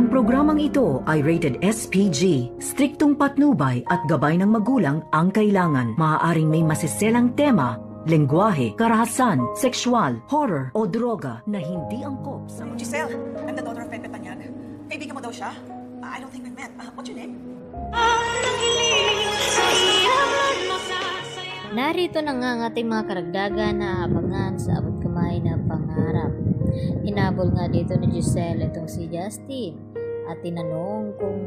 Ang programang ito ay rated SPG. Striktong patnubay at gabay ng magulang ang kailangan. Maaaring may masiselang tema, lengguwahe, karahasan, sexual, horror o droga na hindi angkop sa... Giselle, I'm the daughter of Pepe Panyag. Kaibigan mo daw siya? I don't think we've met. What's your name? Narito na nga ang ating mga karagdagan na abangan sa abot kamay na pangarap. Hinabol nga dito ni Giselle itong si Justin at tinanong kung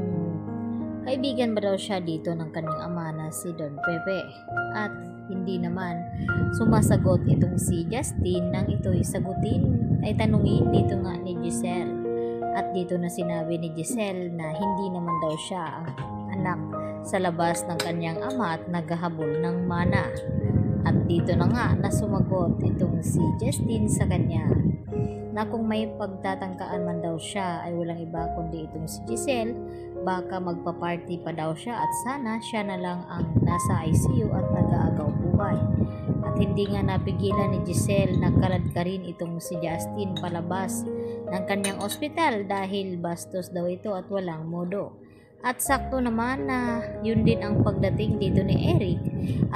kaibigan ba daw siya dito ng kanyang ama na si Don Pepe. At hindi naman sumasagot itong si Justin nang ito'y tanungin dito nga ni Giselle. At dito na sinabi ni Giselle na hindi naman daw siya ang anak sa labas ng kanyang ama at naghahabol ng mana. At dito na nga na sumagot itong si Justin sa kanya na kung may pagtatangkaan man daw siya ay walang iba kundi itong si Giselle, baka magpa-party pa daw siya at sana siya na lang ang nasa ICU at nag-aagaw buhay. At hindi nga napigilan ni Giselle na kaladkarin itong si Justin palabas ng kanyang ospital dahil bastos daw ito at walang modo. At sakto naman na yun din ang pagdating dito ni Eric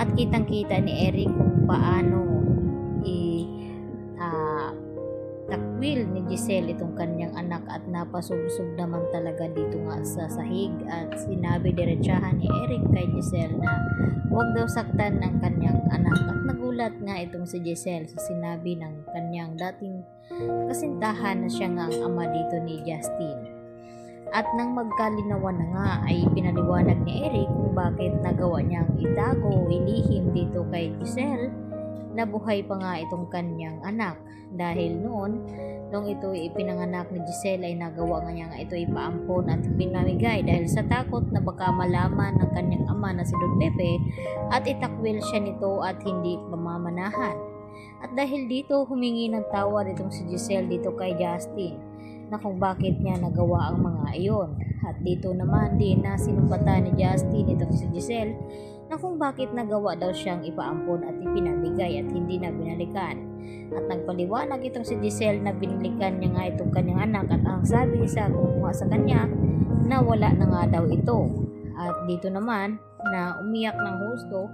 at kitang-kita ni Eric kung paano takwil ni Giselle itong kanyang anak at napasubsub naman talaga dito nga sa sahig at sinabi diretsahan ni Eric kay Giselle na huwag daw saktan ng kanyang anak at nagulat nga itong si Giselle sa sinabi ng kanyang dating kasintahan na siya nga ang ama dito ni Justin. At nang magkalinawan na nga ay pinaliwanag ni Eric kung bakit nagawa niyang itago o ilihim dito kay Giselle na buhay pa nga itong kanyang anak dahil noon nung ito ipinanganak ni Giselle ay nagawa nga niya nga ito ipaampon at pinamigay dahil sa takot na baka malaman ng kanyang ama na si Don Pepe at itakwil siya nito at hindi pamamanahan. At dahil dito humingi ng tawad itong si Giselle dito kay Justin na kung bakit niya nagawa ang mga iyon. At dito naman din na sinumpatan ni Justin itong si Giselle na kung bakit nagawa daw siyang ipaampon at ipinamigay at hindi na binalikan. At nagpaliwanag itong si Giselle na binilikan niya nga itong kanyang anak at ang sabi sa kumuha sa kanya na wala na nga daw ito. At dito naman na umiyak ng husto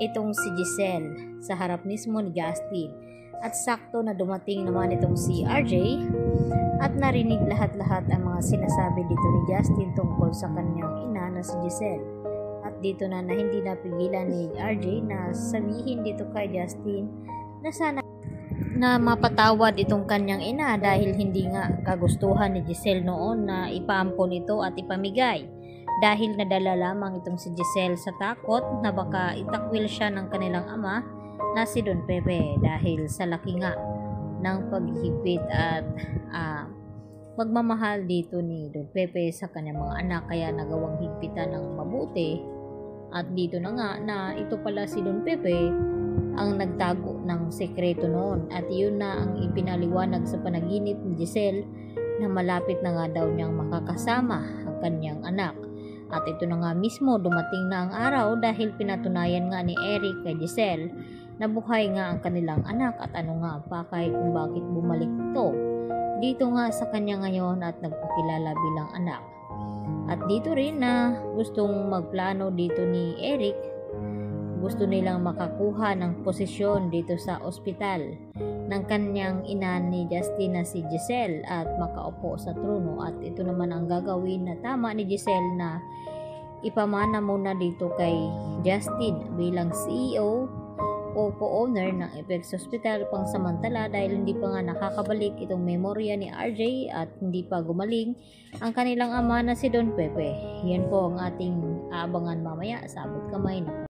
itong si Giselle sa harap mismo ni Justin. At sakto na dumating naman itong si RJ at narinig lahat-lahat ang mga sinasabi dito ni Justin tungkol sa kanyang ina na si Giselle. At dito na hindi napigilan ni RJ na sabihin dito kay Justin na sana na mapatawad itong kanyang ina dahil hindi nga kagustuhan ni Giselle noon na ipaampon ito at ipamigay. Dahil nadala lamang itong si Giselle sa takot na baka itakwil siya ng kanilang ama na si Don Pepe dahil sa laki nga ng paghihigpit at pagmamahal dito ni Don Pepe sa kanyang mga anak kaya nagawang higpitan ng mabuti. At dito na nga na ito pala si Don Pepe ang nagtago ng sekreto noon at yun na ang ipinaliwanag sa panaginip ni Giselle na malapit na nga daw niyang makakasama ang kanyang anak. At ito na nga mismo dumating na ang araw dahil pinatunayan nga ni Eric kay Giselle na buhay nga ang kanilang anak at ano nga ang pakay kung bakit bumalik ito dito nga sa kanya ngayon at nagpakilala bilang anak. At dito rin na gustong magplano dito ni Eric, gusto nilang makakuha ng posisyon dito sa ospital ng kanyang ina ni Justin na si Giselle at makaupo sa trono. At ito naman ang gagawin na tama ni Giselle na ipamana muna dito kay Justin bilang CEO o co-owner ng Apex Hospital pang samantala dahil hindi pa nga nakakabalik itong memorya ni RJ at hindi pa gumaling ang kanilang ama na si Don Pepe. Yan po ang ating aabangan mamaya sa abot kamay na